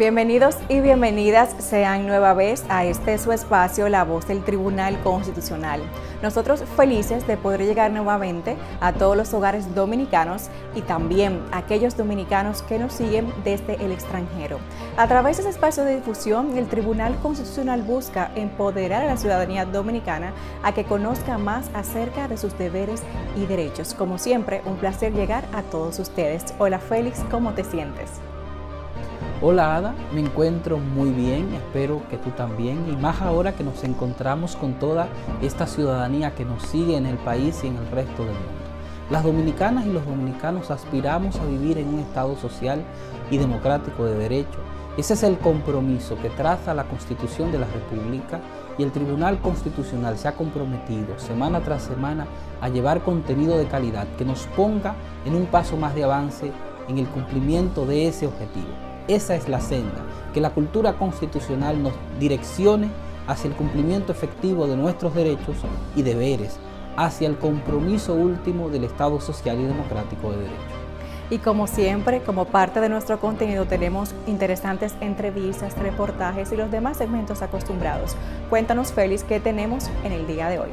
Bienvenidos y bienvenidas sean nueva vez a este su espacio, La Voz del Tribunal Constitucional. Nosotros felices de poder llegar nuevamente a todos los hogares dominicanos y también a aquellos dominicanos que nos siguen desde el extranjero. A través de ese espacio de difusión, el Tribunal Constitucional busca empoderar a la ciudadanía dominicana a que conozca más acerca de sus deberes y derechos. Como siempre, un placer llegar a todos ustedes. Hola Félix, ¿cómo te sientes? Hola Ada, me encuentro muy bien, espero que tú también, y más ahora que nos encontramos con toda esta ciudadanía que nos sigue en el país y en el resto del mundo. Las dominicanas y los dominicanos aspiramos a vivir en un Estado social y democrático de derecho. Ese es el compromiso que traza la Constitución de la República, y el Tribunal Constitucional se ha comprometido semana tras semana a llevar contenido de calidad que nos ponga en un paso más de avance en el cumplimiento de ese objetivo. Esa es la senda, que la cultura constitucional nos direccione hacia el cumplimiento efectivo de nuestros derechos y deberes, hacia el compromiso último del Estado social y democrático de derecho. Y como siempre, como parte de nuestro contenido, tenemos interesantes entrevistas, reportajes y los demás segmentos acostumbrados. Cuéntanos, Félix, ¿qué tenemos en el día de hoy?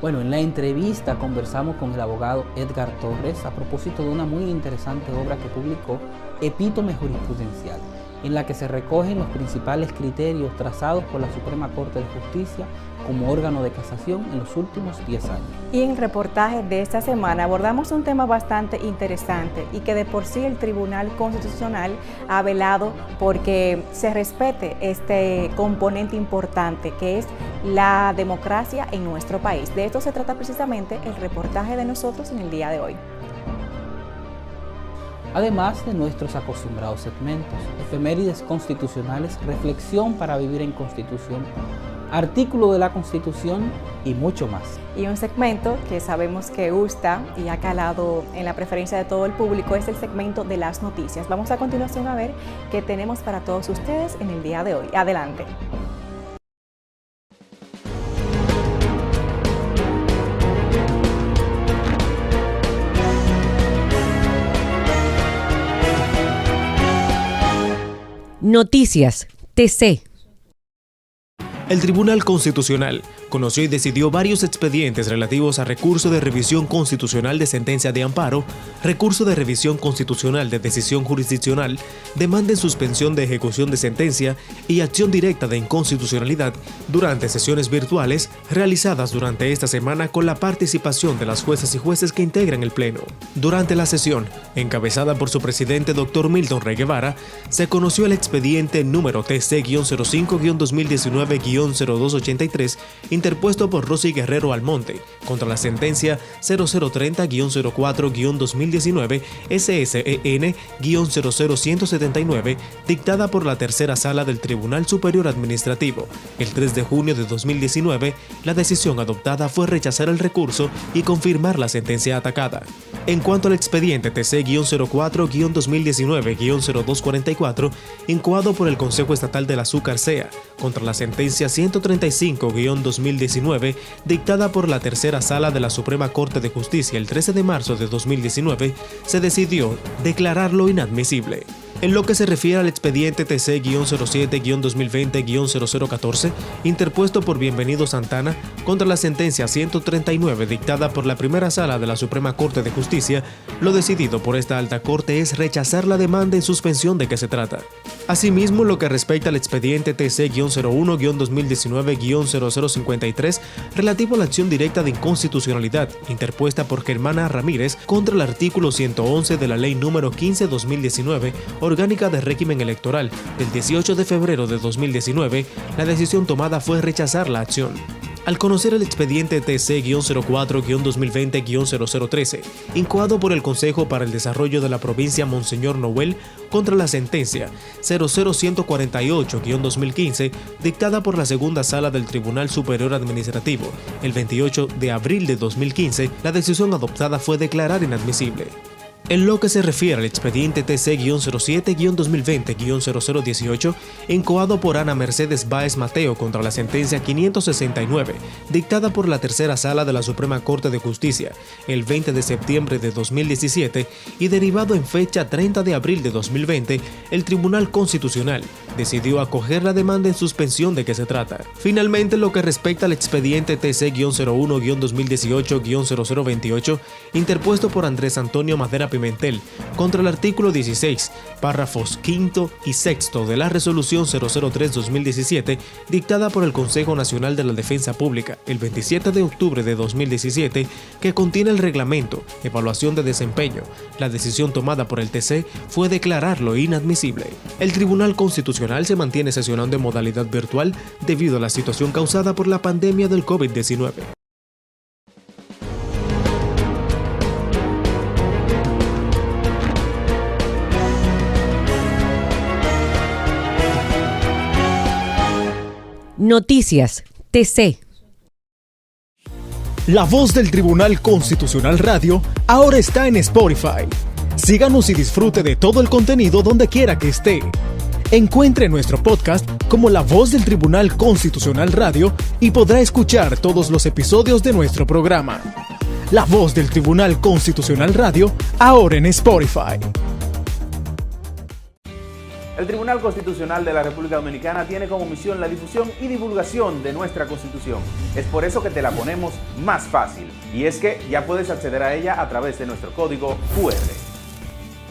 Bueno, en la entrevista conversamos con el abogado Edgar Torres a propósito de una muy interesante obra que publicó, Epítome Jurisprudencial, en la que se recogen los principales criterios trazados por la Suprema Corte de Justicia como órgano de casación en los últimos 10 años. Y en el reportaje de esta semana abordamos un tema bastante interesante y que de por sí el Tribunal Constitucional ha velado porque se respete este componente importante que es la democracia en nuestro país. De esto se trata precisamente el reportaje de nosotros en el día de hoy. Además de nuestros acostumbrados segmentos, efemérides constitucionales, reflexión para vivir en Constitución, artículo de la Constitución y mucho más. Y un segmento que sabemos que gusta y ha calado en la preferencia de todo el público es el segmento de las noticias. Vamos a continuación a ver qué tenemos para todos ustedes en el día de hoy. Adelante. Noticias TC. El Tribunal Constitucional conoció y decidió varios expedientes relativos a recurso de revisión constitucional de sentencia de amparo, recurso de revisión constitucional de decisión jurisdiccional, demanda en suspensión de ejecución de sentencia y acción directa de inconstitucionalidad durante sesiones virtuales realizadas durante esta semana con la participación de las juezas y jueces que integran el Pleno. Durante la sesión, encabezada por su presidente Dr. Milton Rey Guevara, se conoció el expediente número TC-05-2019-0283 interpuesto por Rosy Guerrero Almonte contra la sentencia 0030-04-2019 SSEN-00179 dictada por la tercera sala del Tribunal Superior Administrativo. El 3 de junio de 2019, la decisión adoptada fue rechazar el recurso y confirmar la sentencia atacada. En cuanto al expediente TC-04-2019-0244, incoado por el Consejo Estatal del Azúcar CEA, contra la sentencia 135-2019, dictada por la tercera sala de la Suprema Corte de Justicia el 13 de marzo de 2019, se decidió declararlo inadmisible. En lo que se refiere al expediente TC-07-2020-0014, interpuesto por Bienvenido Santana contra la sentencia 139 dictada por la primera sala de la Suprema Corte de Justicia, lo decidido por esta alta corte es rechazar la demanda en suspensión de que se trata. Asimismo, lo que respecta al expediente TC-01-2019-0053, relativo a la acción directa de inconstitucionalidad interpuesta por Germana Ramírez contra el artículo 111 de la Ley número 15/2019, Orgánica de Régimen Electoral, del 18 de febrero de 2019, la decisión tomada fue rechazar la acción. Al conocer el expediente TC-04-2020-0013, incoado por el Consejo para el Desarrollo de la Provincia Monseñor Noel contra la sentencia 00148-2015, dictada por la Segunda Sala del Tribunal Superior Administrativo el 28 de abril de 2015, la decisión adoptada fue declarar inadmisible. En lo que se refiere al expediente TC-07-2020-0018, incoado por Ana Mercedes Báez Mateo contra la sentencia 569, dictada por la Tercera Sala de la Suprema Corte de Justicia el 20 de septiembre de 2017 y derivado en fecha 30 de abril de 2020, el Tribunal Constitucional decidió acoger la demanda en suspensión de que se trata. Finalmente, lo que respecta al expediente TC-01-2018-0028, interpuesto por Andrés Antonio Madera Pimentel contra el artículo 16, párrafos quinto y sexto de la resolución 003-2017, dictada por el Consejo Nacional de la Defensa Pública el 27 de octubre de 2017, que contiene el reglamento, evaluación de desempeño. La decisión tomada por el TC fue declararlo inadmisible. El Tribunal Constitucional se mantiene sesionando en modalidad virtual debido a la situación causada por la pandemia del COVID-19. Noticias TC. La voz del Tribunal Constitucional Radio ahora está en Spotify. Síganos y disfrute de todo el contenido donde quiera que esté. Encuentre nuestro podcast como La Voz del Tribunal Constitucional Radio y podrá escuchar todos los episodios de nuestro programa. La Voz del Tribunal Constitucional Radio ahora en Spotify. El Tribunal Constitucional de la República Dominicana tiene como misión la difusión y divulgación de nuestra Constitución. Es por eso que te la ponemos más fácil. Y es que ya puedes acceder a ella a través de nuestro código QR.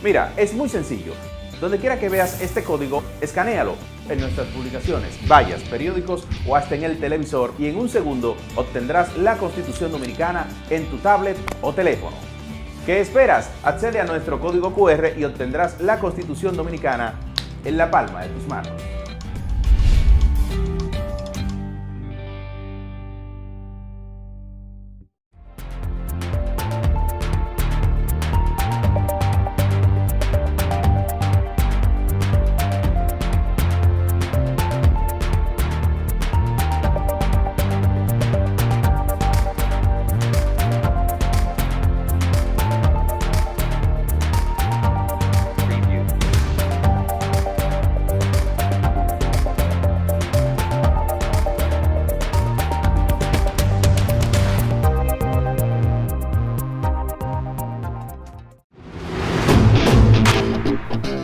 Mira, es muy sencillo. Donde quiera que veas este código, escanéalo en nuestras publicaciones, vallas, periódicos o hasta en el televisor y en un segundo obtendrás la Constitución Dominicana en tu tablet o teléfono. ¿Qué esperas? Accede a nuestro código QR y obtendrás la Constitución Dominicana en la palma de tus manos.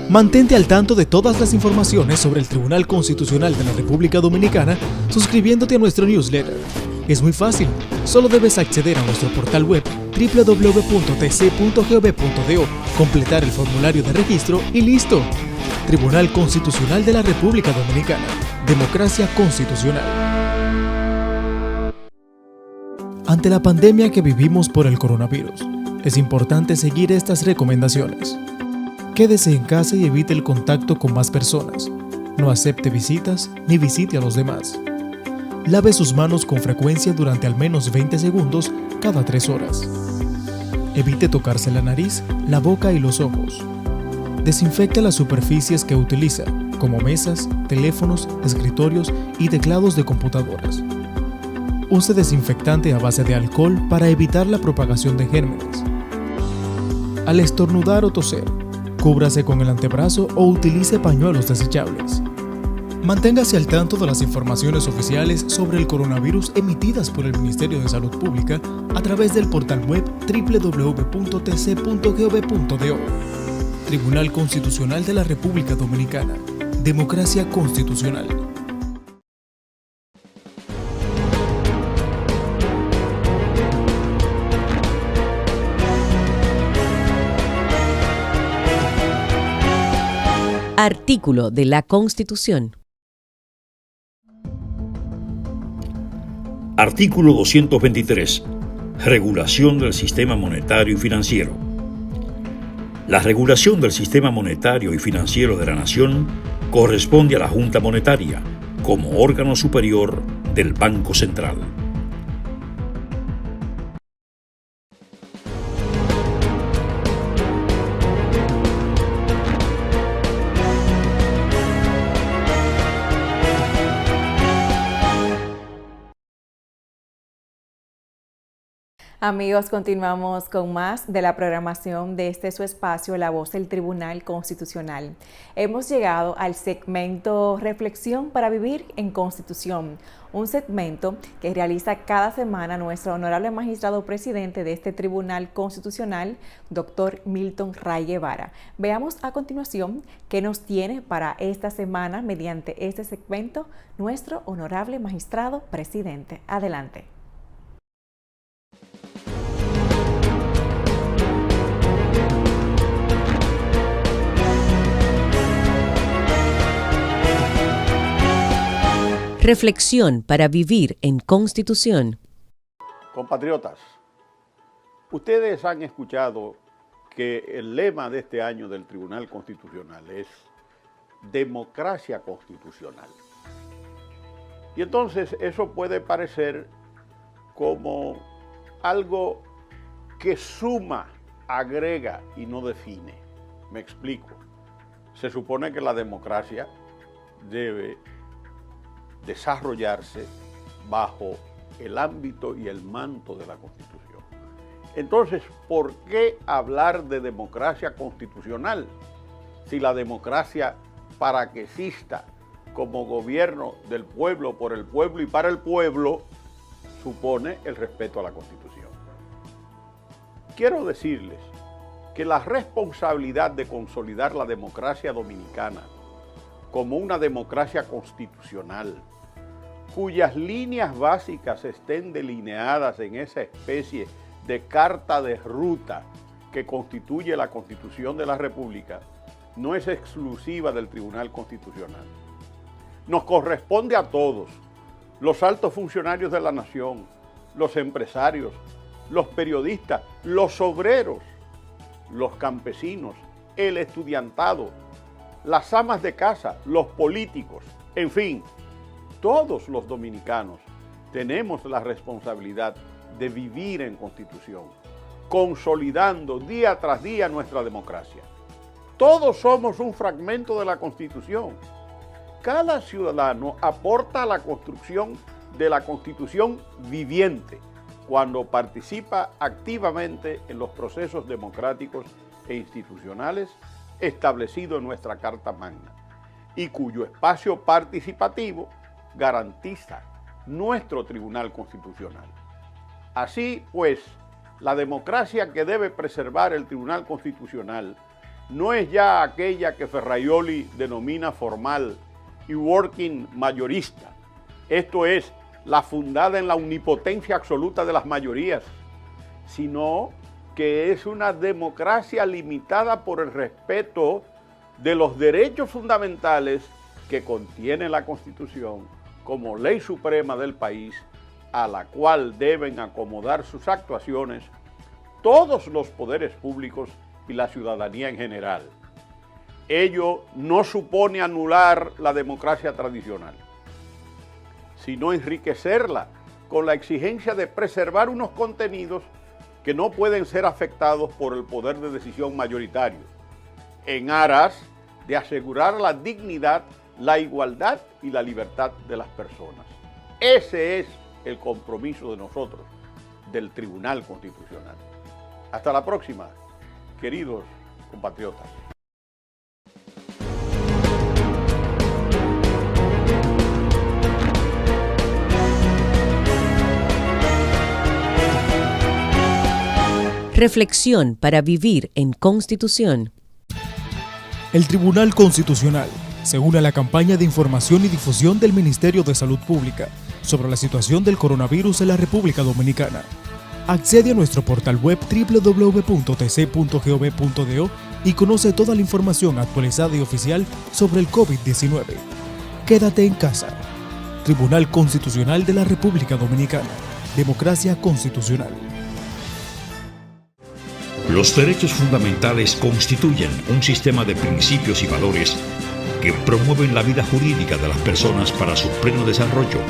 Mantente al tanto de todas las informaciones sobre el Tribunal Constitucional de la República Dominicana suscribiéndote a nuestro newsletter. Es muy fácil, solo debes acceder a nuestro portal web www.tc.gov.do, completar el formulario de registro y listo. Tribunal Constitucional de la República Dominicana. Democracia constitucional. Ante la pandemia que vivimos por el coronavirus, es importante seguir estas recomendaciones. Quédese en casa y evite el contacto con más personas. No acepte visitas ni visite a los demás. Lave sus manos con frecuencia durante al menos 20 segundos cada 3 horas. Evite tocarse la nariz, la boca y los ojos. Desinfecte las superficies que utiliza, como mesas, teléfonos, escritorios y teclados de computadoras. Use desinfectante a base de alcohol para evitar la propagación de gérmenes. Al estornudar o toser, cúbrase con el antebrazo o utilice pañuelos desechables. Manténgase al tanto de las informaciones oficiales sobre el coronavirus emitidas por el Ministerio de Salud Pública a través del portal web www.tc.gov.do. Tribunal Constitucional de la República Dominicana. Democracia constitucional. Artículo de la Constitución. Artículo 223. Regulación del sistema monetario y financiero. La regulación del sistema monetario y financiero de la Nación corresponde a la Junta Monetaria como órgano superior del Banco Central. Amigos, continuamos con más de la programación de este su espacio, La Voz del Tribunal Constitucional. Hemos llegado al segmento Reflexión para Vivir en Constitución, un segmento que realiza cada semana nuestro honorable magistrado presidente de este Tribunal Constitucional, doctor Milton Ray Guevara. Veamos a continuación qué nos tiene para esta semana mediante este segmento nuestro honorable magistrado presidente. Adelante. Reflexión para vivir en Constitución. Compatriotas, ustedes han escuchado que el lema de este año del Tribunal Constitucional es democracia constitucional. Y entonces eso puede parecer como algo que suma, agrega y no define. Me explico. Se supone que la democracia debe desarrollarse bajo el ámbito y el manto de la Constitución. Entonces, ¿por qué hablar de democracia constitucional si la democracia, para que exista como gobierno del pueblo, por el pueblo y para el pueblo, supone el respeto a la Constitución? Quiero decirles que la responsabilidad de consolidar la democracia dominicana como una democracia constitucional, cuyas líneas básicas estén delineadas en esa especie de carta de ruta que constituye la Constitución de la República, no es exclusiva del Tribunal Constitucional. Nos corresponde a todos, los altos funcionarios de la nación, los empresarios, los periodistas, los obreros, los campesinos, el estudiantado, las amas de casa, los políticos, en fin, todos los dominicanos tenemos la responsabilidad de vivir en Constitución, consolidando día tras día nuestra democracia. Todos somos un fragmento de la Constitución. Cada ciudadano aporta a la construcción de la Constitución viviente cuando participa activamente en los procesos democráticos e institucionales establecidos en nuestra Carta Magna y cuyo espacio participativo garantiza nuestro Tribunal Constitucional. Así pues, la democracia que debe preservar el Tribunal Constitucional no es ya aquella que Ferraioli denomina formal y working mayorista. Esto es, la fundada en la omnipotencia absoluta de las mayorías, sino que es una democracia limitada por el respeto de los derechos fundamentales que contiene la Constitución como ley suprema del país, a la cual deben acomodar sus actuaciones todos los poderes públicos y la ciudadanía en general. Ello no supone anular la democracia tradicional, sino enriquecerla con la exigencia de preservar unos contenidos que no pueden ser afectados por el poder de decisión mayoritario, en aras de asegurar la dignidad, la igualdad y la libertad de las personas. Ese es el compromiso de nosotros, del Tribunal Constitucional. Hasta la próxima, queridos compatriotas. Reflexión para vivir en Constitución. El Tribunal Constitucional se une a la campaña de información y difusión del Ministerio de Salud Pública sobre la situación del coronavirus en la República Dominicana. Accede a nuestro portal web www.tc.gov.do y conoce toda la información actualizada y oficial sobre el COVID-19. Quédate en casa. Tribunal Constitucional de la República Dominicana. Democracia constitucional. Los derechos fundamentales constituyen un sistema de principios y valores que promueven la vida jurídica de las personas para su pleno desarrollo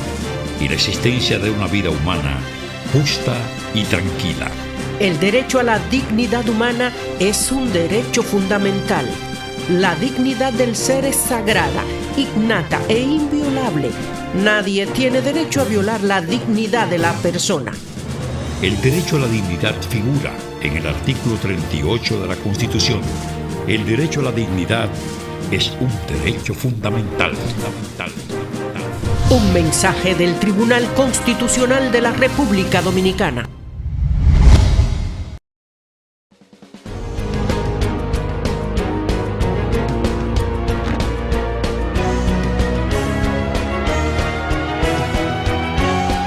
y la existencia de una vida humana justa y tranquila. El derecho a la dignidad humana es un derecho fundamental. La dignidad del ser es sagrada, innata e inviolable. Nadie tiene derecho a violar la dignidad de la persona. El derecho a la dignidad figura en el artículo 38 de la Constitución. El derecho a la dignidad es un derecho fundamental. Un mensaje del Tribunal Constitucional de la República Dominicana.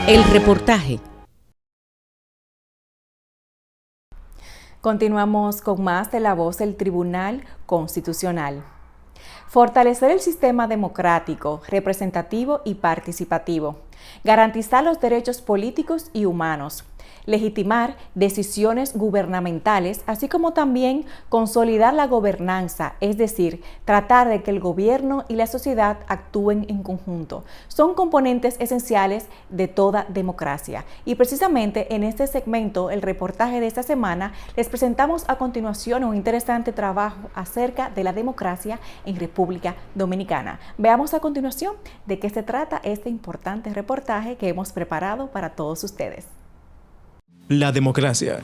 El reportaje. Continuamos con más de La Voz del Tribunal Constitucional. Fortalecer el sistema democrático, representativo y participativo. Garantizar los derechos políticos y humanos. Legitimar decisiones gubernamentales, así como también consolidar la gobernanza, es decir, tratar de que el gobierno y la sociedad actúen en conjunto. Son componentes esenciales de toda democracia. Y precisamente en este segmento, el reportaje de esta semana, les presentamos a continuación un interesante trabajo acerca de la democracia en República Dominicana. Veamos a continuación de qué se trata este importante reportaje que hemos preparado para todos ustedes. La democracia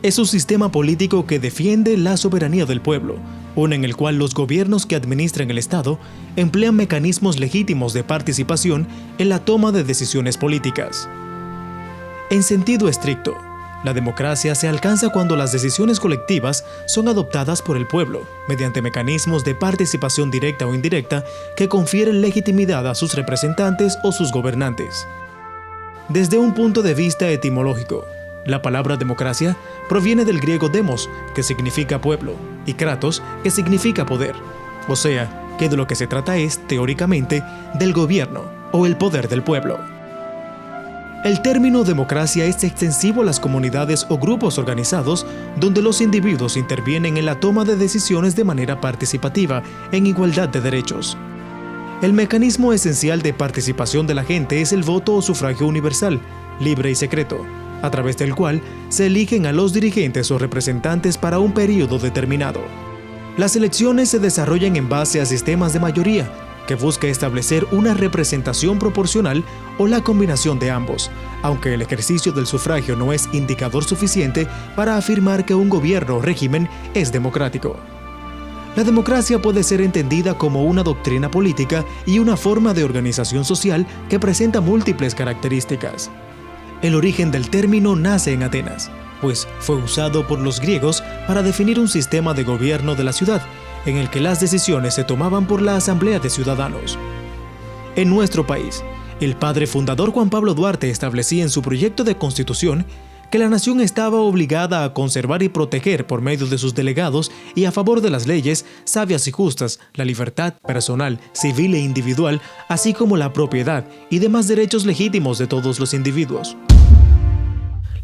es un sistema político que defiende la soberanía del pueblo, uno en el cual los gobiernos que administran el Estado emplean mecanismos legítimos de participación en la toma de decisiones políticas. En sentido estricto, la democracia se alcanza cuando las decisiones colectivas son adoptadas por el pueblo, mediante mecanismos de participación directa o indirecta que confieren legitimidad a sus representantes o sus gobernantes. Desde un punto de vista etimológico, la palabra democracia proviene del griego demos, que significa pueblo, y kratos, que significa poder. O sea, que de lo que se trata es, teóricamente, del gobierno o el poder del pueblo. El término democracia es extensivo a las comunidades o grupos organizados donde los individuos intervienen en la toma de decisiones de manera participativa, en igualdad de derechos. El mecanismo esencial de participación de la gente es el voto o sufragio universal, libre y secreto, a través del cual se eligen a los dirigentes o representantes para un periodo determinado. Las elecciones se desarrollan en base a sistemas de mayoría, que busca establecer una representación proporcional o la combinación de ambos, aunque el ejercicio del sufragio no es indicador suficiente para afirmar que un gobierno o régimen es democrático. La democracia puede ser entendida como una doctrina política y una forma de organización social que presenta múltiples características. El origen del término nace en Atenas, pues fue usado por los griegos para definir un sistema de gobierno de la ciudad, en el que las decisiones se tomaban por la Asamblea de Ciudadanos. En nuestro país, el padre fundador Juan Pablo Duarte establecía en su proyecto de constitución que la nación estaba obligada a conservar y proteger por medio de sus delegados y a favor de las leyes sabias y justas, la libertad personal, civil e individual, así como la propiedad y demás derechos legítimos de todos los individuos.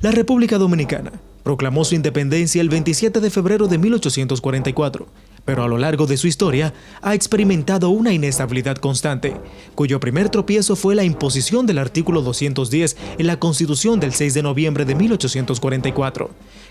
La República Dominicana proclamó su independencia el 27 de febrero de 1844, pero a lo largo de su historia ha experimentado una inestabilidad constante, cuyo primer tropiezo fue la imposición del artículo 210 en la Constitución del 6 de noviembre de 1844,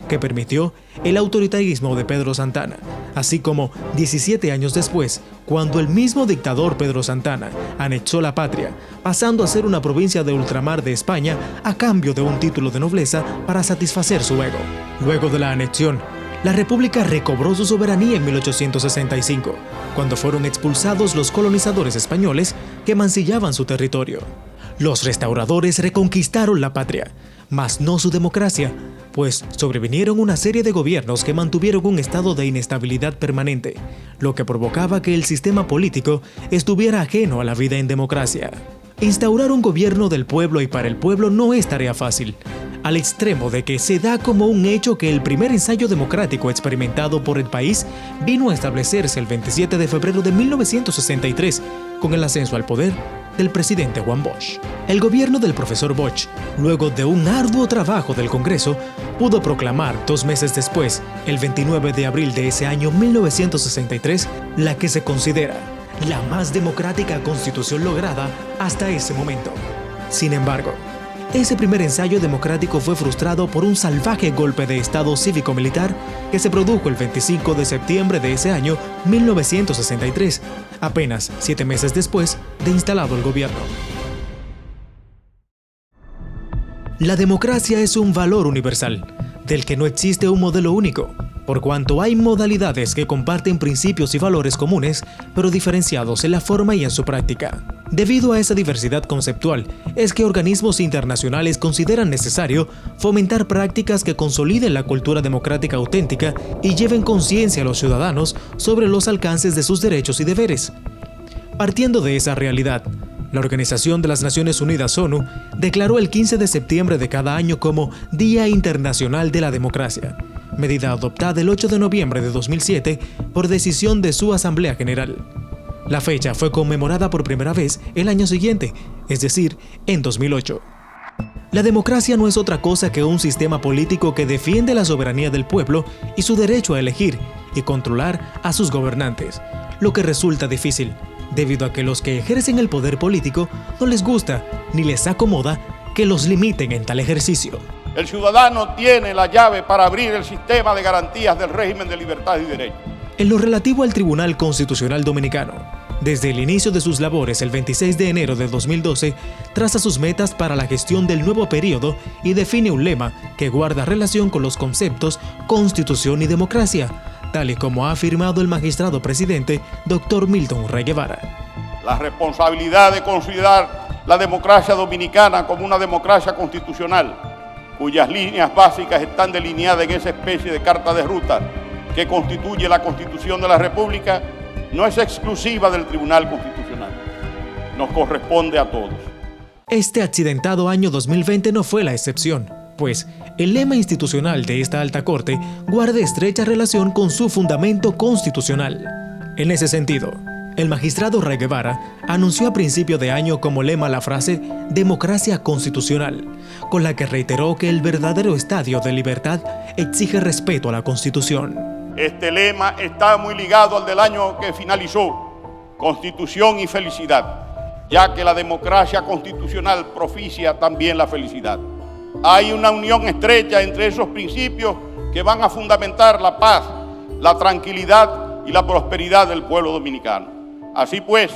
que permitió el autoritarismo de Pedro Santana, así como 17 años después, cuando el mismo dictador Pedro Santana anexó la patria, pasando a ser una provincia de ultramar de España a cambio de un título de nobleza para satisfacer su ego. Luego de la anexión, la República recobró su soberanía en 1865, cuando fueron expulsados los colonizadores españoles que mancillaban su territorio. Los restauradores reconquistaron la patria, mas no su democracia, pues sobrevinieron una serie de gobiernos que mantuvieron un estado de inestabilidad permanente, lo que provocaba que el sistema político estuviera ajeno a la vida en democracia. Instaurar un gobierno del pueblo y para el pueblo no es tarea fácil, al extremo de que se da como un hecho que el primer ensayo democrático experimentado por el país vino a establecerse el 27 de febrero de 1963, con el ascenso al poder del presidente Juan Bosch. El gobierno del profesor Bosch, luego de un arduo trabajo del Congreso, pudo proclamar 2 meses después, el 29 de abril de ese año 1963, la que se considera la más democrática constitución lograda hasta ese momento. Sin embargo, ese primer ensayo democrático fue frustrado por un salvaje golpe de Estado cívico-militar que se produjo el 25 de septiembre de ese año 1963, apenas 7 meses después de instalado el gobierno. La democracia es un valor universal, del que no existe un modelo único, por cuanto hay modalidades que comparten principios y valores comunes, pero diferenciados en la forma y en su práctica. Debido a esa diversidad conceptual, es que organismos internacionales consideran necesario fomentar prácticas que consoliden la cultura democrática auténtica y lleven conciencia a los ciudadanos sobre los alcances de sus derechos y deberes. Partiendo de esa realidad, la Organización de las Naciones Unidas, ONU, declaró el 15 de septiembre de cada año como Día Internacional de la Democracia, medida adoptada el 8 de noviembre de 2007 por decisión de su Asamblea General. La fecha fue conmemorada por primera vez el año siguiente, es decir, en 2008. La democracia no es otra cosa que un sistema político que defiende la soberanía del pueblo y su derecho a elegir y controlar a sus gobernantes, lo que resulta difícil, debido a que los que ejercen el poder político no les gusta ni les acomoda que los limiten en tal ejercicio. El ciudadano tiene la llave para abrir el sistema de garantías del régimen de libertad y derechos. En lo relativo al Tribunal Constitucional Dominicano, desde el inicio de sus labores el 26 de enero de 2012, traza sus metas para la gestión del nuevo periodo y define un lema que guarda relación con los conceptos Constitución y Democracia, tal y como ha afirmado el magistrado presidente Dr. Milton Rey Guevara. La responsabilidad de considerar la democracia dominicana como una democracia constitucional, cuyas líneas básicas están delineadas en esa especie de carta de ruta que constituye la Constitución de la República, no es exclusiva del Tribunal Constitucional. Nos corresponde a todos. Este accidentado año 2020 no fue la excepción, pues el lema institucional de esta alta corte guarda estrecha relación con su fundamento constitucional. En ese sentido, el magistrado Rey Guevara anunció a principio de año como lema la frase democracia constitucional, con la que reiteró que el verdadero estadio de libertad exige respeto a la Constitución. Este lema está muy ligado al del año que finalizó, Constitución y felicidad, ya que la democracia constitucional propicia también la felicidad. Hay una unión estrecha entre esos principios que van a fundamentar la paz, la tranquilidad y la prosperidad del pueblo dominicano. Así pues,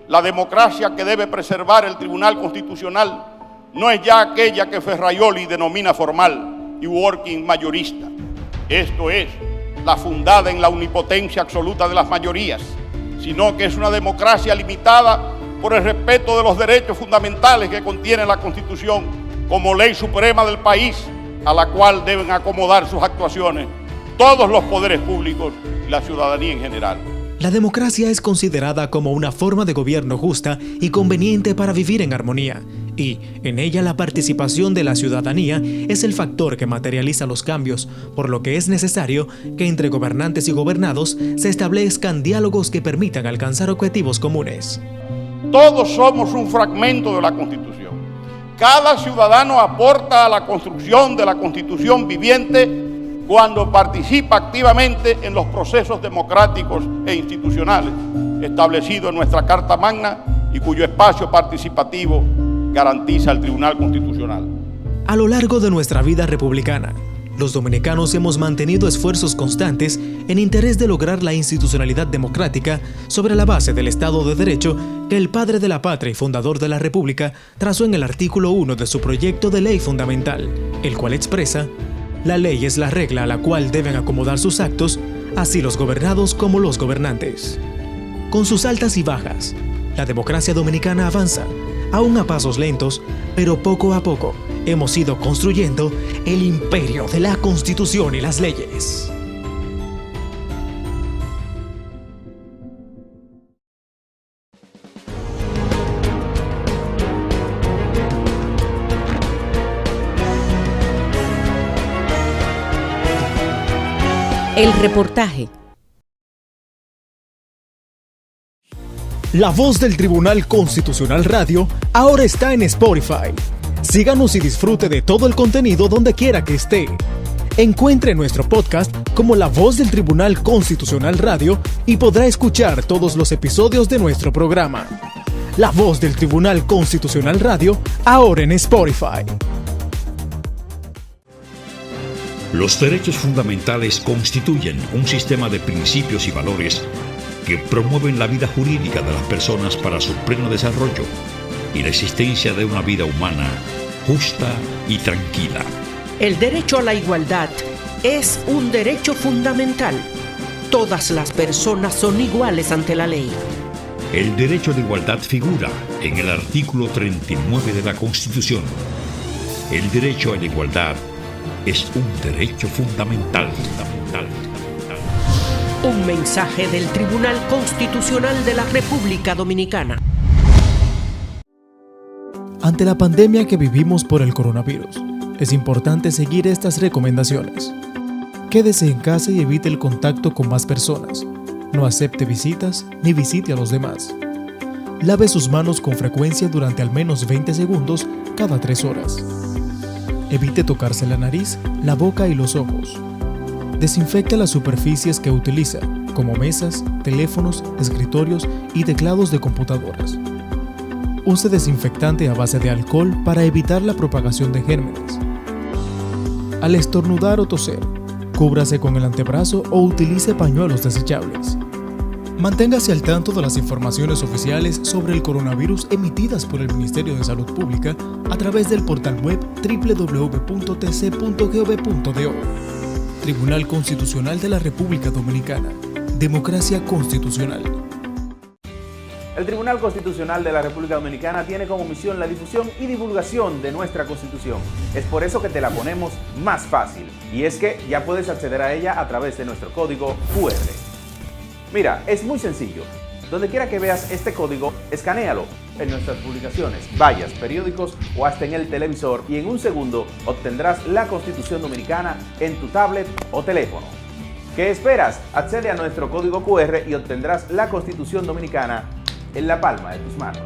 la democracia que debe preservar el Tribunal Constitucional no es ya aquella que Ferraioli denomina formal y working mayorista. Esto es, la fundada en la omnipotencia absoluta de las mayorías, sino que es una democracia limitada por el respeto de los derechos fundamentales que contiene la Constitución como ley suprema del país, a la cual deben acomodar sus actuaciones todos los poderes públicos y la ciudadanía en general. La democracia es considerada como una forma de gobierno justa y conveniente para vivir en armonía, y en ella la participación de la ciudadanía es el factor que materializa los cambios, por lo que es necesario que entre gobernantes y gobernados se establezcan diálogos que permitan alcanzar objetivos comunes. Todos somos un fragmento de la Constitución. Cada ciudadano aporta a la construcción de la Constitución viviente cuando participa activamente en los procesos democráticos e institucionales establecidos en nuestra Carta Magna y cuyo espacio participativo garantiza el Tribunal Constitucional. A lo largo de nuestra vida republicana, los dominicanos hemos mantenido esfuerzos constantes en interés de lograr la institucionalidad democrática sobre la base del Estado de Derecho que el padre de la patria y fundador de la República trazó en el artículo 1 de su proyecto de ley fundamental, el cual expresa: la ley es la regla a la cual deben acomodar sus actos, así los gobernados como los gobernantes. Con sus altas y bajas, la democracia dominicana avanza, aún a pasos lentos, pero poco a poco hemos ido construyendo el imperio de la Constitución y las leyes. El reportaje. La voz del Tribunal Constitucional Radio ahora está en Spotify. Síganos y disfrute de todo el contenido donde quiera que esté. Encuentre nuestro podcast como La Voz del Tribunal Constitucional Radio y podrá escuchar todos los episodios de nuestro programa. La Voz del Tribunal Constitucional Radio ahora en Spotify. Los derechos fundamentales constituyen un sistema de principios y valores que promueven la vida jurídica de las personas para su pleno desarrollo y la existencia de una vida humana justa y tranquila. El derecho a la igualdad es un derecho fundamental. Todas las personas son iguales ante la ley. El derecho de igualdad figura en el artículo 39 de la Constitución. El derecho a la igualdad es un derecho fundamental. Un mensaje del Tribunal Constitucional de la República Dominicana. Ante la pandemia que vivimos por el coronavirus, es importante seguir estas recomendaciones. Quédese en casa y evite el contacto con más personas. No acepte visitas ni visite a los demás. Lave sus manos con frecuencia durante al menos 20 segundos cada 3 horas. Evite tocarse la nariz, la boca y los ojos. Desinfecte las superficies que utiliza, como mesas, teléfonos, escritorios y teclados de computadoras. Use desinfectante a base de alcohol para evitar la propagación de gérmenes. Al estornudar o toser, cúbrase con el antebrazo o utilice pañuelos desechables. Manténgase al tanto de las informaciones oficiales sobre el coronavirus emitidas por el Ministerio de Salud Pública a través del portal web www.tc.gov.do. Tribunal Constitucional de la República Dominicana. Democracia constitucional. El Tribunal Constitucional de la República Dominicana tiene como misión la difusión y divulgación de nuestra Constitución. Es por eso que te la ponemos más fácil. Y es que ya puedes acceder a ella a través de nuestro código QR. Mira, es muy sencillo. Donde quiera que veas este código, escanéalo en nuestras publicaciones, vallas, periódicos o hasta en el televisor y en un segundo obtendrás la Constitución Dominicana en tu tablet o teléfono. ¿Qué esperas? Accede a nuestro código QR y obtendrás la Constitución Dominicana en la palma de tus manos.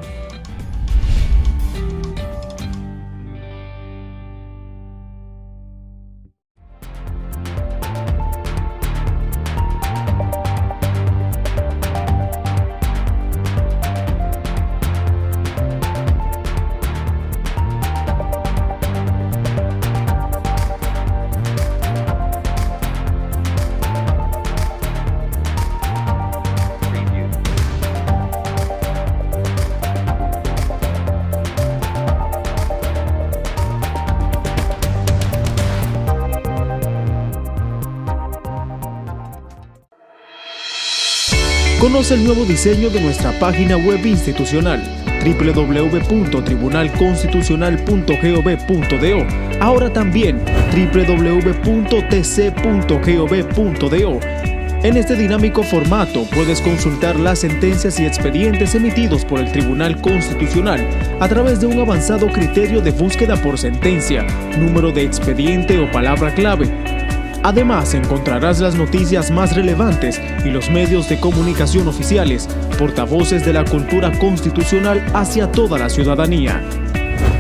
Conoce el nuevo diseño de nuestra página web institucional www.tribunalconstitucional.gov.do. Ahora también www.tc.gov.do. En este dinámico formato puedes consultar las sentencias y expedientes emitidos por el Tribunal Constitucional a través de un avanzado criterio de búsqueda por sentencia, número de expediente o palabra clave. Además, encontrarás las noticias más relevantes y los medios de comunicación oficiales, portavoces de la cultura constitucional hacia toda la ciudadanía.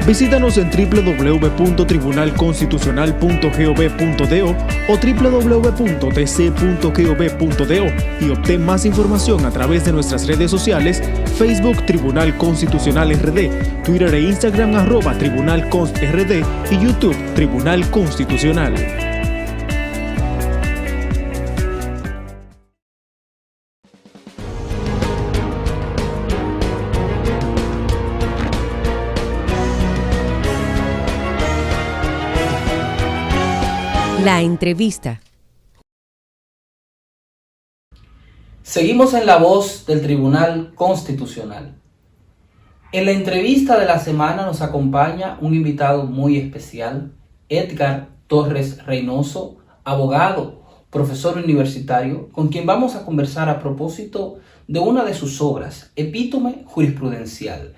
Visítanos en www.tribunalconstitucional.gov.do o www.tc.gov.do y obtén más información a través de nuestras redes sociales, Facebook Tribunal Constitucional RD, Twitter e Instagram @TribunalConstRD y YouTube Tribunal Constitucional. La entrevista. Seguimos en la voz del Tribunal Constitucional. En la entrevista de la semana nos acompaña un invitado muy especial, Edgar Torres Reynoso, abogado, profesor universitario, con quien vamos a conversar a propósito de una de sus obras, Epítome Jurisprudencial,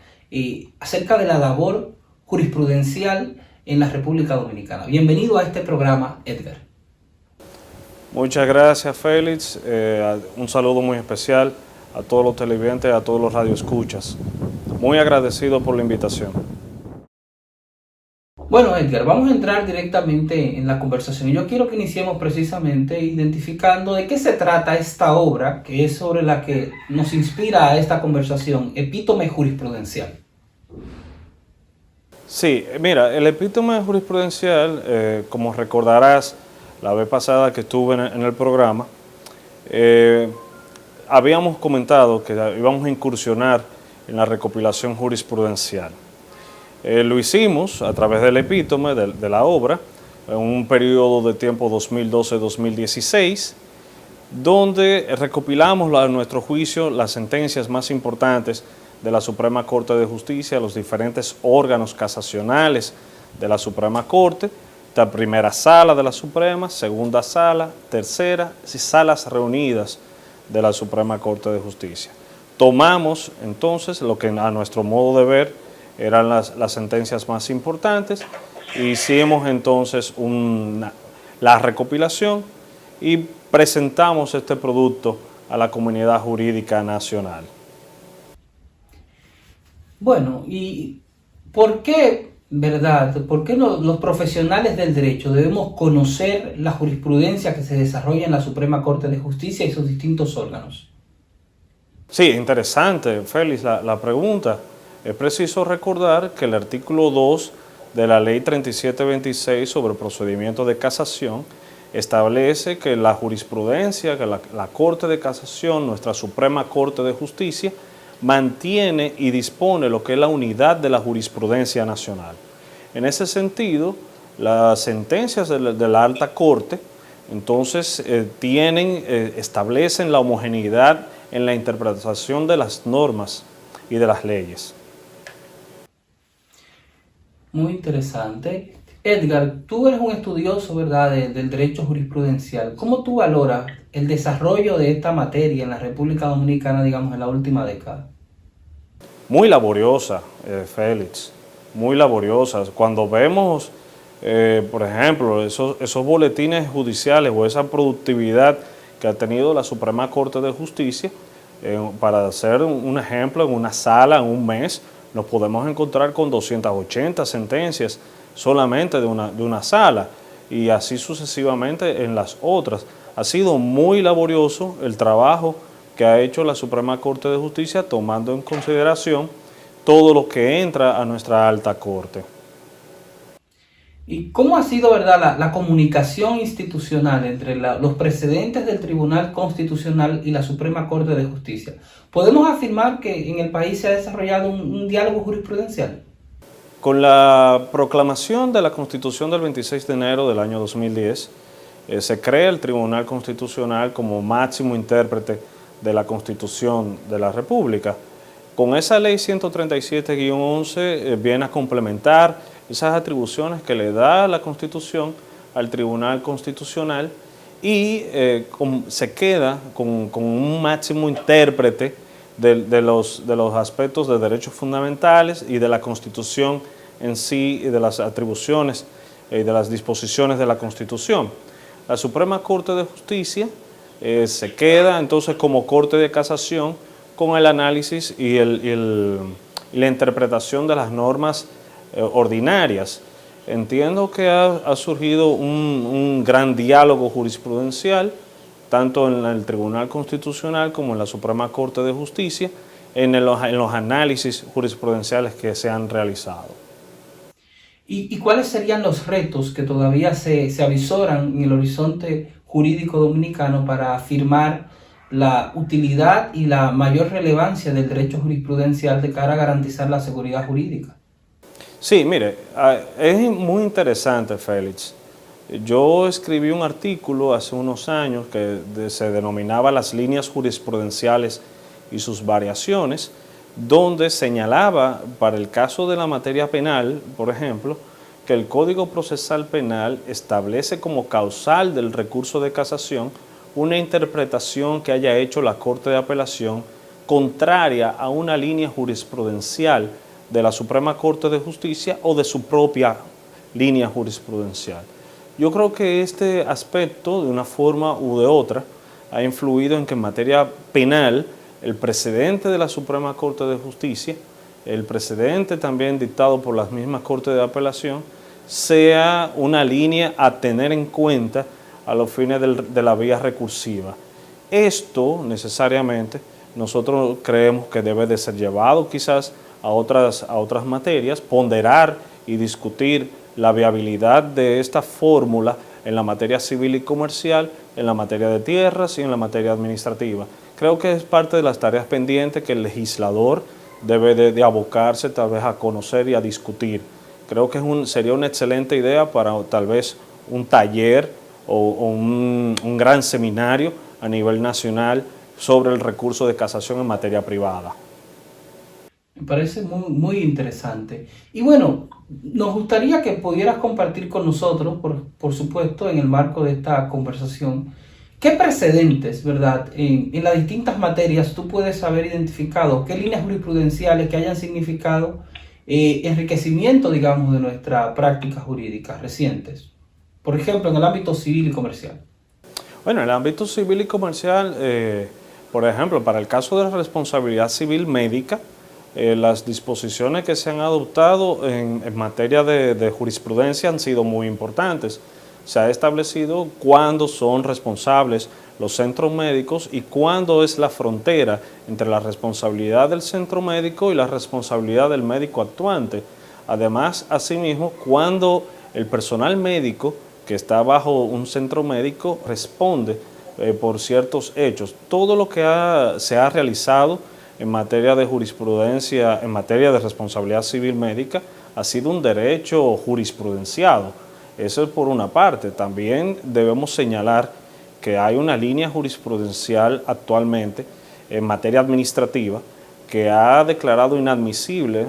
acerca de la labor jurisprudencial en la República Dominicana. Bienvenido a este programa, Edgar. Muchas gracias, Félix. Un saludo muy especial a todos los televidentes, a todos los radioescuchas. Muy agradecido por la invitación. Bueno, Edgar, vamos a entrar directamente en la conversación. Yo quiero que iniciemos precisamente identificando de qué se trata esta obra, que es sobre la que nos inspira a esta conversación, Epítome Jurisprudencial. Sí, mira, el epítome jurisprudencial, como recordarás, la vez pasada que estuve en el programa, habíamos comentado que íbamos a incursionar en la recopilación jurisprudencial. Lo hicimos a través del epítome de la obra, en un periodo de tiempo 2012-2016, donde recopilamos a nuestro juicio las sentencias más importantes de la Suprema Corte de Justicia, los diferentes órganos casacionales de la Suprema Corte, la primera sala de la Suprema, segunda sala, tercera y salas reunidas de la Suprema Corte de Justicia. Tomamos entonces lo que a nuestro modo de ver eran las sentencias más importantes, hicimos entonces la recopilación y presentamos este producto a la comunidad jurídica nacional. Bueno, ¿y por qué, verdad? ¿Por qué los profesionales del derecho debemos conocer la jurisprudencia que se desarrolla en la Suprema Corte de Justicia y sus distintos órganos? Sí, interesante, Félix, la pregunta. Es preciso recordar que el artículo 2 de la Ley 3726 sobre procedimiento de casación establece que la jurisprudencia, que la Corte de Casación, nuestra Suprema Corte de Justicia, mantiene y dispone lo que es la unidad de la jurisprudencia nacional. En ese sentido, las sentencias de la Alta Corte, entonces, establecen la homogeneidad en la interpretación de las normas y de las leyes. Muy interesante. Edgar, tú eres un estudioso, ¿verdad?, del derecho jurisprudencial. ¿Cómo tú valoras el desarrollo de esta materia en la República Dominicana, digamos, en la última década? Muy laboriosa, Félix, muy laboriosa. Cuando vemos, por ejemplo, esos boletines judiciales o esa productividad que ha tenido la Suprema Corte de Justicia, para hacer un ejemplo, en una sala, en un mes, nos podemos encontrar con 280 sentencias solamente de una sala, y así sucesivamente en las otras. Ha sido muy laborioso el trabajo que ha hecho la Suprema Corte de Justicia, tomando en consideración todo lo que entra a nuestra Alta Corte. ¿Y cómo ha sido, verdad, la comunicación institucional entre los precedentes del Tribunal Constitucional y la Suprema Corte de Justicia? ¿Podemos afirmar que en el país se ha desarrollado un diálogo jurisprudencial? Con la proclamación de la Constitución del 26 de enero del año 2010, se crea el Tribunal Constitucional como máximo intérprete de la Constitución de la República. Con esa ley 137-11 viene a complementar esas atribuciones que le da la Constitución al Tribunal Constitucional y se queda con un máximo intérprete de los aspectos de derechos fundamentales y de la Constitución en sí y de las atribuciones y de las disposiciones de la Constitución. La Suprema Corte de Justicia se queda entonces como Corte de Casación con el análisis y la interpretación de las normas ordinarias. Entiendo que ha surgido un gran diálogo jurisprudencial, tanto en el Tribunal Constitucional como en la Suprema Corte de Justicia, en los análisis jurisprudenciales que se han realizado. ¿Y cuáles serían los retos que todavía se avisoran en el horizonte jurídico dominicano para afirmar la utilidad y la mayor relevancia del derecho jurisprudencial de cara a garantizar la seguridad jurídica? Sí, mire, es muy interesante, Félix. Yo escribí un artículo hace unos años que se denominaba Las líneas jurisprudenciales y sus variaciones, donde señalaba, para el caso de la materia penal, por ejemplo, que el Código Procesal Penal establece como causal del recurso de casación una interpretación que haya hecho la Corte de Apelación contraria a una línea jurisprudencial de la Suprema Corte de Justicia o de su propia línea jurisprudencial. Yo creo que este aspecto, de una forma u de otra, ha influido en que en materia penal el precedente de la Suprema Corte de Justicia, el precedente también dictado por las mismas Cortes de Apelación, sea una línea a tener en cuenta a los fines de la vía recursiva. Esto necesariamente nosotros creemos que debe de ser llevado quizás a otras materias, ponderar y discutir la viabilidad de esta fórmula en la materia civil y comercial, en la materia de tierras y en la materia administrativa. Creo que es parte de las tareas pendientes que el legislador debe de abocarse tal vez a conocer y a discutir. Creo que sería una excelente idea para tal vez un taller o un gran seminario a nivel nacional sobre el recurso de casación en materia privada. Me parece muy, muy interesante. Y bueno, nos gustaría que pudieras compartir con nosotros, por supuesto, en el marco de esta conversación, qué precedentes, ¿verdad?, en las distintas materias tú puedes haber identificado, qué líneas jurisprudenciales que hayan significado enriquecimiento, digamos, de nuestra práctica jurídica recientes. Por ejemplo, en el ámbito civil y comercial. Bueno, en el ámbito civil y comercial, por ejemplo, para el caso de la responsabilidad civil médica, las disposiciones que se han adoptado en materia de jurisprudencia han sido muy importantes. Se ha establecido cuándo son responsables los centros médicos y cuándo es la frontera entre la responsabilidad del centro médico y la responsabilidad del médico actuante. Además, asimismo, cuándo el personal médico que está bajo un centro médico responde por ciertos hechos. Todo lo que se ha realizado en materia de jurisprudencia, en materia de responsabilidad civil médica, ha sido un derecho jurisprudenciado. Eso es por una parte. También debemos señalar que hay una línea jurisprudencial actualmente en materia administrativa que ha declarado inadmisible,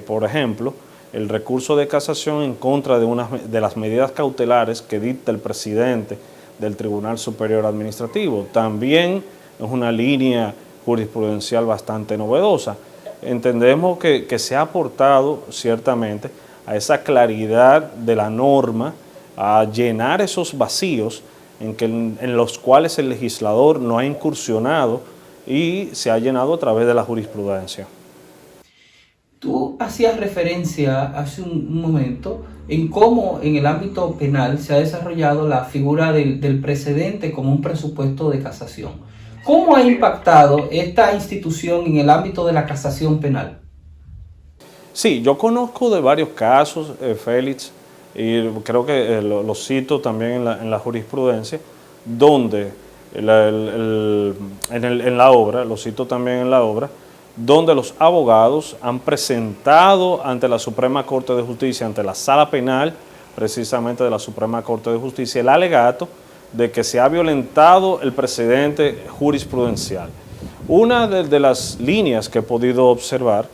por ejemplo, el recurso de casación en contra de las medidas cautelares que dicta el presidente del Tribunal Superior Administrativo. También es una línea jurisprudencial bastante novedosa. Entendemos que se ha aportado ciertamente a esa claridad de la norma, a llenar esos vacíos en los cuales el legislador no ha incursionado y se ha llenado a través de la jurisprudencia. Tú hacías referencia hace un momento en cómo en el ámbito penal se ha desarrollado la figura del precedente como un presupuesto de casación. ¿Cómo ha impactado esta institución en el ámbito de la casación penal? Sí, yo conozco de varios casos, Félix, y creo que lo cito también en la jurisprudencia, donde en la obra, lo cito también en la obra, donde los abogados han presentado ante la Suprema Corte de Justicia, ante la Sala Penal, precisamente de la Suprema Corte de Justicia, el alegato de que se ha violentado el precedente jurisprudencial. Una de las líneas que he podido observar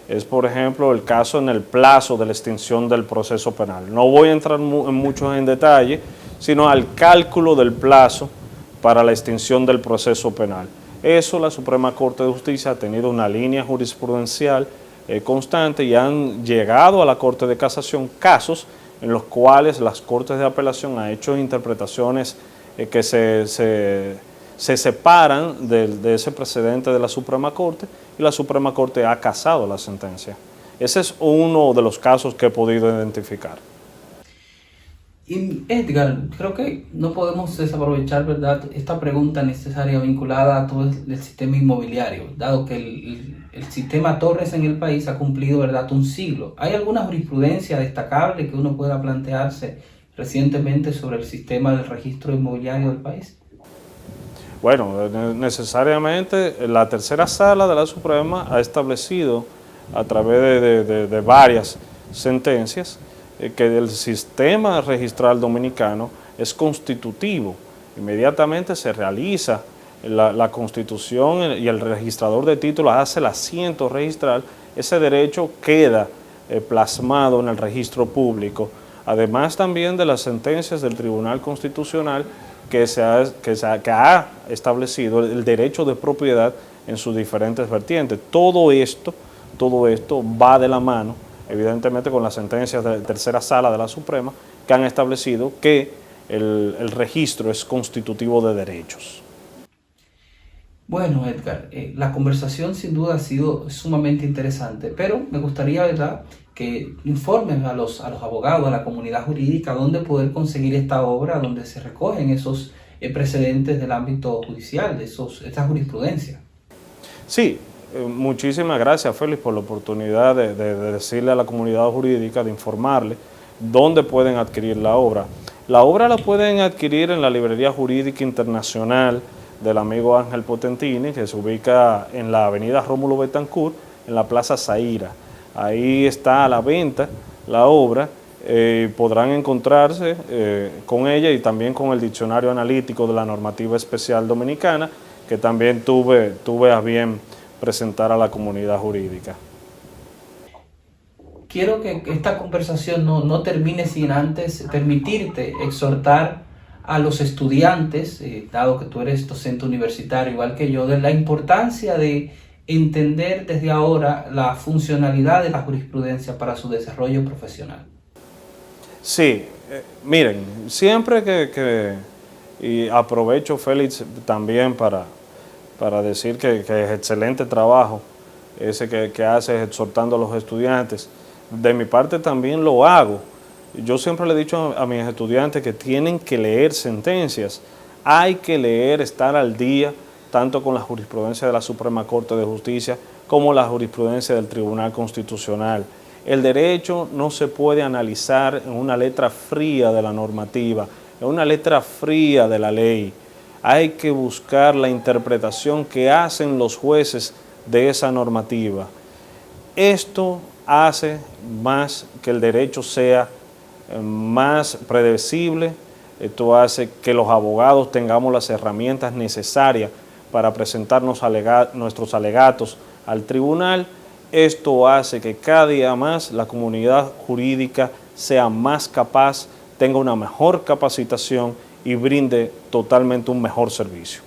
es, por ejemplo, el caso en el plazo de la extinción del proceso penal. No voy a entrar mucho en detalle, sino al cálculo del plazo para la extinción del proceso penal. Eso la Suprema Corte de Justicia ha tenido una línea jurisprudencial constante y han llegado a la Corte de Casación casos en los cuales las Cortes de Apelación han hecho interpretaciones que se separan de ese precedente de la Suprema Corte y la Suprema Corte ha casado la sentencia. Ese es uno de los casos que he podido identificar. Y Edgar, creo que no podemos desaprovechar, ¿verdad?, esta pregunta necesaria vinculada a todo el sistema inmobiliario, dado que el sistema Torres en el país ha cumplido, ¿verdad?, un siglo. ¿Hay alguna jurisprudencia destacable que uno pueda plantearse recientemente sobre el sistema del registro inmobiliario del país? Bueno, necesariamente la tercera sala de la Suprema ha establecido a través de varias sentencias que el sistema registral dominicano es constitutivo. Inmediatamente se realiza la constitución y el registrador de títulos hace el asiento registral, ese derecho queda plasmado en el registro público. Además también de las sentencias del Tribunal Constitucional que ha establecido el derecho de propiedad en sus diferentes vertientes. Todo esto va de la mano, evidentemente, con las sentencias de la tercera sala de la Suprema que han establecido que el registro es constitutivo de derechos. Bueno, Edgar, la conversación sin duda ha sido sumamente interesante, pero me gustaría, ¿verdad?, que informen a los abogados, a la comunidad jurídica, dónde poder conseguir esta obra, donde se recogen esos precedentes del ámbito judicial, esta jurisprudencia. Sí, muchísimas gracias, Félix, por la oportunidad de decirle a la comunidad jurídica, de informarle dónde pueden adquirir la obra. La obra la pueden adquirir en la Librería Jurídica Internacional del amigo Ángel Potentini, que se ubica en la avenida Rómulo Betancourt, en la Plaza Zaira. Ahí está a la venta la obra. Podrán encontrarse con ella y también con el diccionario analítico de la normativa especial dominicana, que también tuve a bien presentar a la comunidad jurídica. Quiero que esta conversación no termine sin antes permitirte exhortar a los estudiantes, dado que tú eres docente universitario igual que yo, de la importancia de entender desde ahora la funcionalidad de la jurisprudencia para su desarrollo profesional. Sí, miren, siempre y aprovecho, Félix, también para decir que es excelente trabajo ese que haces exhortando a los estudiantes. De mi parte también lo hago. Yo siempre le he dicho a mis estudiantes que tienen que leer sentencias. Hay que leer, estar al día, tanto con la jurisprudencia de la Suprema Corte de Justicia como la jurisprudencia del Tribunal Constitucional. El derecho no se puede analizar en una letra fría de la normativa, en una letra fría de la ley. Hay que buscar la interpretación que hacen los jueces de esa normativa. Esto hace más que el derecho sea más predecible. Esto hace que los abogados tengamos las herramientas necesarias para presentarnos nuestros alegatos al tribunal. Esto hace que cada día más la comunidad jurídica sea más capaz, tenga una mejor capacitación y brinde totalmente un mejor servicio.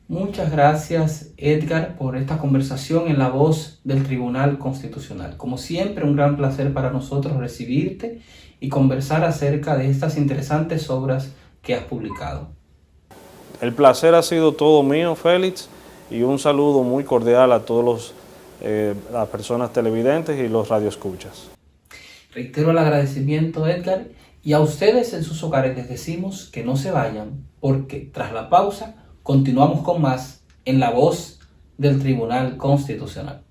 Muchas gracias, Edgar, por esta conversación en la voz del Tribunal Constitucional. Como siempre, un gran placer para nosotros recibirte y conversar acerca de estas interesantes obras que has publicado. El placer ha sido todo mío, Félix, y un saludo muy cordial a todos las personas televidentes y los radioescuchas. Reitero el agradecimiento, Edgar, y a ustedes en sus hogares les decimos que no se vayan, porque tras la pausa continuamos con más en la voz del Tribunal Constitucional.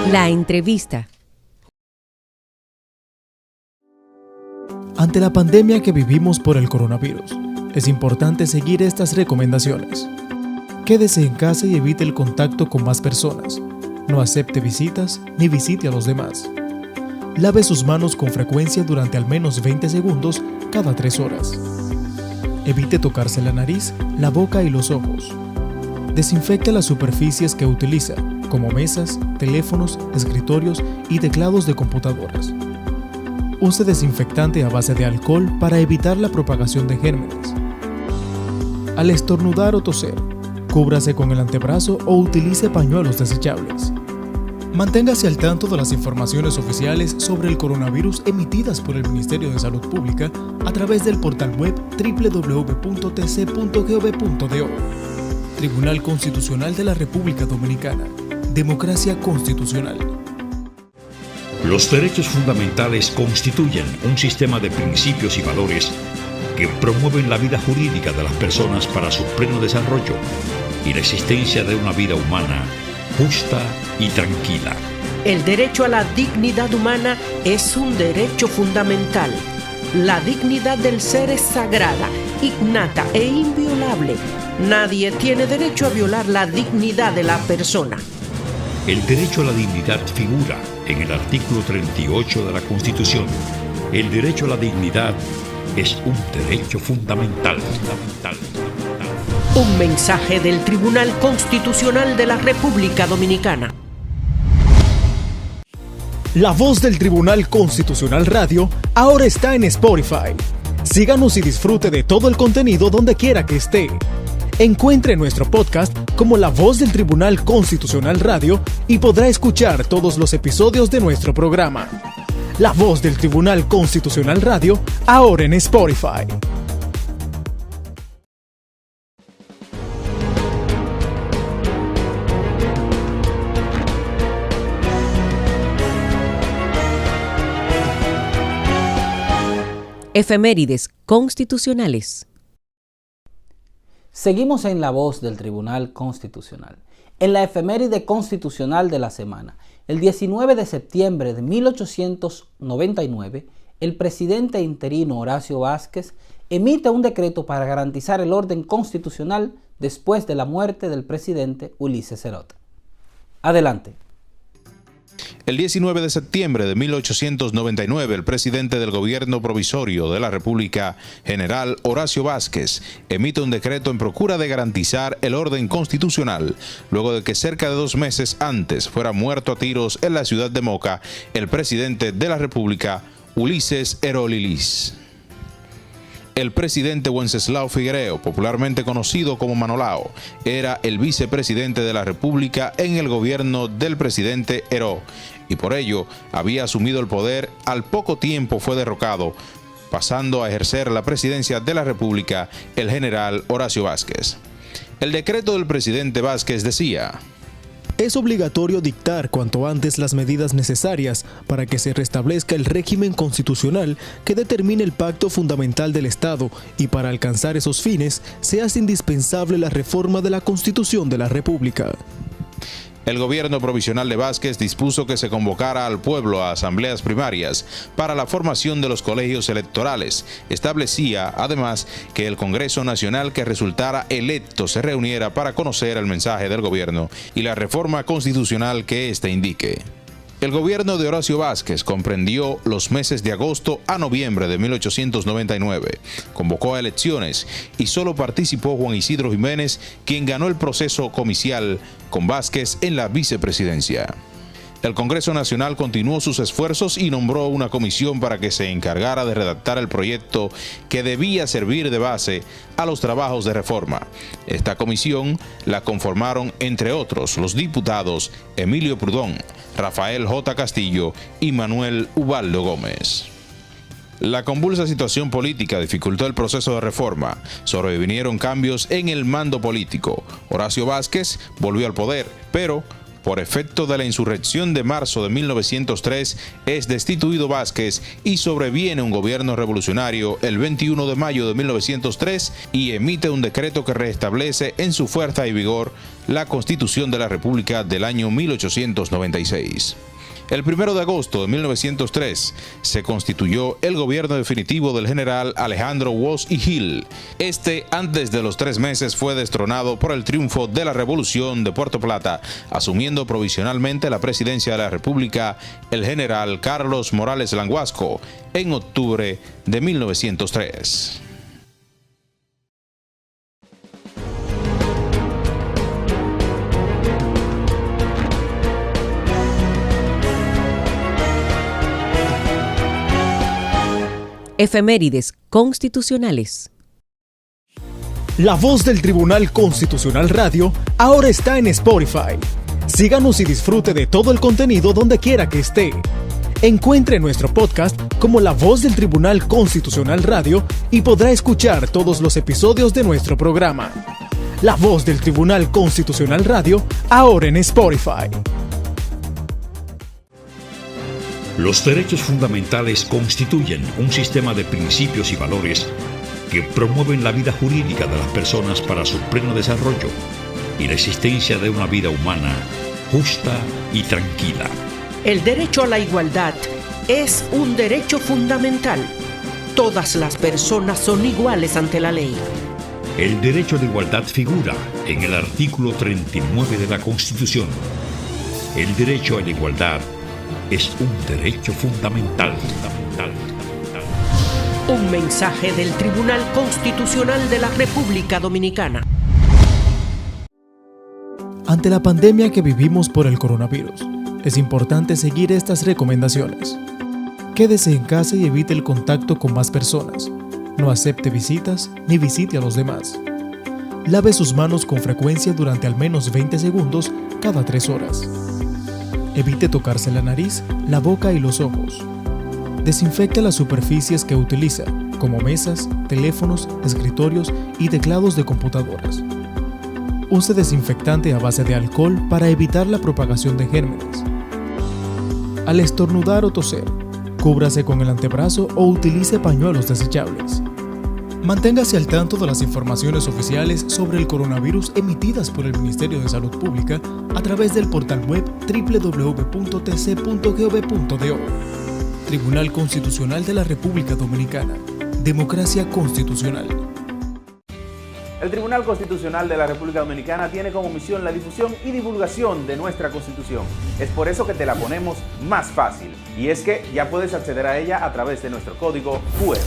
La entrevista. Ante la pandemia que vivimos por el coronavirus, es importante seguir estas recomendaciones. Quédese en casa y evite el contacto con más personas. No acepte visitas ni visite a los demás. Lave sus manos con frecuencia durante al menos 20 segundos cada 3 horas. Evite tocarse la nariz, la boca y los ojos. Desinfecte las superficies que utiliza, como mesas, teléfonos, escritorios y teclados de computadoras. Use desinfectante a base de alcohol para evitar la propagación de gérmenes. Al estornudar o toser, cúbrase con el antebrazo o utilice pañuelos desechables. Manténgase al tanto de las informaciones oficiales sobre el coronavirus emitidas por el Ministerio de Salud Pública a través del portal web www.tc.gov.do. Tribunal Constitucional de la República Dominicana. Democracia constitucional. Los derechos fundamentales constituyen un sistema de principios y valores que promueven la vida jurídica de las personas para su pleno desarrollo y la existencia de una vida humana justa y tranquila. El derecho a la dignidad humana es un derecho fundamental. La dignidad del ser es sagrada, innata e inviolable. Nadie tiene derecho a violar la dignidad de la persona. El derecho a la dignidad figura en el artículo 38 de la Constitución. El derecho a la dignidad es un derecho fundamental. Un mensaje del Tribunal Constitucional de la República Dominicana. La voz del Tribunal Constitucional Radio ahora está en Spotify. Síganos y disfrute de todo el contenido donde quiera que esté. Encuentre nuestro podcast como La Voz del Tribunal Constitucional Radio y podrá escuchar todos los episodios de nuestro programa. La Voz del Tribunal Constitucional Radio, ahora en Spotify. Efemérides constitucionales. Seguimos en la voz del Tribunal Constitucional. En la efeméride constitucional de la semana, El 19 de septiembre de 1899, el presidente interino Horacio Vázquez emite un decreto para garantizar el orden constitucional después de la muerte del presidente Ulises Cerota. Adelante. El 19 de septiembre de 1899, el presidente del gobierno provisorio de la República, general Horacio Vázquez, emite un decreto en procura de garantizar el orden constitucional, luego de que cerca de 2 meses antes fuera muerto a tiros en la ciudad de Moca el presidente de la República, Ulises Erolilis. El presidente Wenceslao Figuereo, popularmente conocido como Manolao, era el vicepresidente de la República en el gobierno del presidente Heró, y por ello había asumido el poder. Al poco tiempo fue derrocado, pasando a ejercer la presidencia de la República el general Horacio Vázquez. El decreto del presidente Vázquez decía: es obligatorio dictar cuanto antes las medidas necesarias para que se restablezca el régimen constitucional que determine el pacto fundamental del Estado, y para alcanzar esos fines se hace indispensable la reforma de la Constitución de la República. El gobierno provisional de Vázquez dispuso que se convocara al pueblo a asambleas primarias para la formación de los colegios electorales. Establecía, además, que el Congreso Nacional que resultara electo se reuniera para conocer el mensaje del gobierno y la reforma constitucional que éste indique. El gobierno de Horacio Vázquez comprendió los meses de agosto a noviembre de 1899. Convocó a elecciones y solo participó Juan Isidro Jiménez, quien ganó el proceso comicial con Vázquez en la vicepresidencia. El Congreso Nacional continuó sus esfuerzos y nombró una comisión para que se encargara de redactar el proyecto que debía servir de base a los trabajos de reforma. Esta comisión la conformaron, entre otros, los diputados Emilio Prudón, Rafael J. Castillo y Manuel Ubaldo Gómez. La convulsa situación política dificultó el proceso de reforma. Sobrevinieron cambios en el mando político. Horacio Vázquez volvió al poder, pero por efecto de la insurrección de marzo de 1903, es destituido Vázquez y sobreviene un gobierno revolucionario el 21 de mayo de 1903 y emite un decreto que restablece en su fuerza y vigor la Constitución de la República del año 1896. El 1 de agosto de 1903 se constituyó el gobierno definitivo del general Alejandro Woz y Gil. Antes de los 3 meses, fue destronado por el triunfo de la Revolución de Puerto Plata, asumiendo provisionalmente la presidencia de la República el general Carlos Morales Languasco en octubre de 1903. Efemérides constitucionales. La voz del Tribunal Constitucional Radio ahora está en Spotify. Síganos y disfrute de todo el contenido donde quiera que esté. Encuentre nuestro podcast como La Voz del Tribunal Constitucional Radio y podrá escuchar todos los episodios de nuestro programa. La Voz del Tribunal Constitucional Radio ahora en Spotify. Los derechos fundamentales constituyen un sistema de principios y valores que promueven la vida jurídica de las personas para su pleno desarrollo y la existencia de una vida humana justa y tranquila. El derecho a la igualdad es un derecho fundamental. Todas las personas son iguales ante la ley. El derecho de igualdad figura en el artículo 39 de la Constitución. El derecho a la igualdad es un derecho fundamental. Un mensaje del Tribunal Constitucional de la República Dominicana. Ante la pandemia que vivimos por el coronavirus, es importante seguir estas recomendaciones. Quédese en casa y evite el contacto con más personas. No acepte visitas ni visite a los demás. Lave sus manos con frecuencia durante al menos 20 segundos cada 3 horas. Evite tocarse la nariz, la boca y los ojos. Desinfecte las superficies que utiliza, como mesas, teléfonos, escritorios y teclados de computadoras. Use desinfectante a base de alcohol para evitar la propagación de gérmenes. Al estornudar o toser, cúbrase con el antebrazo o utilice pañuelos desechables. Manténgase al tanto de las informaciones oficiales sobre el coronavirus emitidas por el Ministerio de Salud Pública a través del portal web www.tc.gov.do. Tribunal Constitucional de la República Dominicana. Democracia constitucional. El Tribunal Constitucional de la República Dominicana tiene como misión la difusión y divulgación de nuestra Constitución. Es por eso que te la ponemos más fácil. Y es que ya puedes acceder a ella a través de nuestro código QR.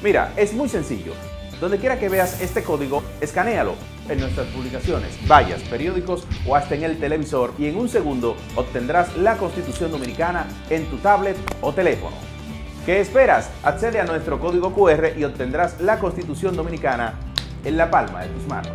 Mira, es muy sencillo. Donde quiera que veas este código, escanéalo en nuestras publicaciones, vallas, periódicos o hasta en el televisor y en un segundo obtendrás la Constitución Dominicana en tu tablet o teléfono. ¿Qué esperas? Accede a nuestro código QR y obtendrás la Constitución Dominicana en la palma de tus manos.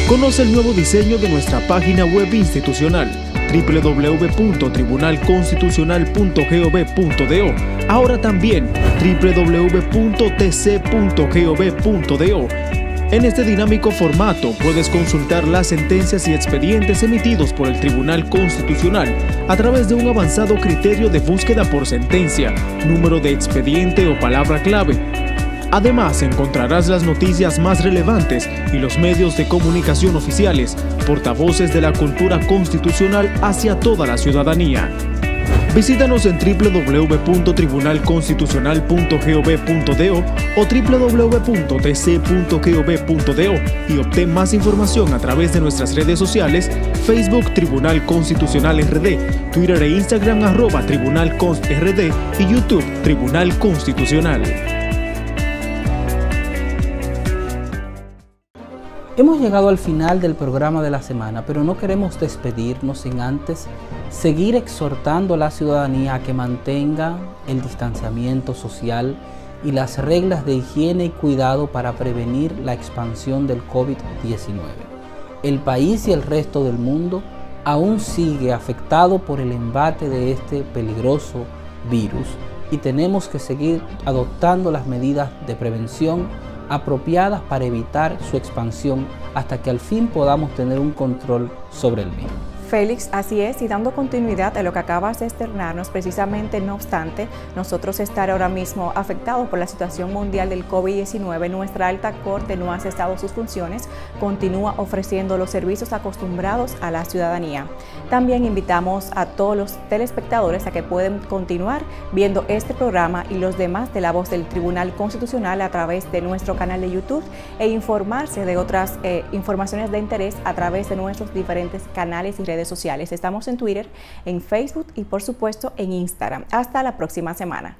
Conoce el nuevo diseño de nuestra página web institucional www.tribunalconstitucional.gov.do. Ahora también www.tc.gov.do. En este dinámico formato puedes consultar las sentencias y expedientes emitidos por el Tribunal Constitucional a través de un avanzado criterio de búsqueda por sentencia, número de expediente o palabra clave. Además, encontrarás las noticias más relevantes y los medios de comunicación oficiales, portavoces de la cultura constitucional hacia toda la ciudadanía. Visítanos en www.tribunalconstitucional.gov.do o www.tc.gov.do y obtén más información a través de nuestras redes sociales, Facebook Tribunal Constitucional RD, Twitter e Instagram @TribunalConstRD y YouTube Tribunal Constitucional. Hemos llegado al final del programa de la semana, pero no queremos despedirnos sin antes seguir exhortando a la ciudadanía a que mantenga el distanciamiento social y las reglas de higiene y cuidado para prevenir la expansión del COVID-19. El país y el resto del mundo aún sigue afectado por el embate de este peligroso virus y tenemos que seguir adoptando las medidas de prevención apropiadas para evitar su expansión hasta que al fin podamos tener un control sobre el mismo. Félix, así es, y dando continuidad a lo que acabas de externarnos, precisamente, no obstante, nosotros estar ahora mismo afectados por la situación mundial del COVID-19, nuestra alta corte no ha cesado sus funciones, continúa ofreciendo los servicios acostumbrados a la ciudadanía. También invitamos a todos los telespectadores a que pueden continuar viendo este programa y los demás de La Voz del Tribunal Constitucional a través de nuestro canal de YouTube e informarse de otras informaciones de interés a través de nuestros diferentes canales y redes sociales. Estamos en Twitter, en Facebook y por supuesto en Instagram. Hasta la próxima semana.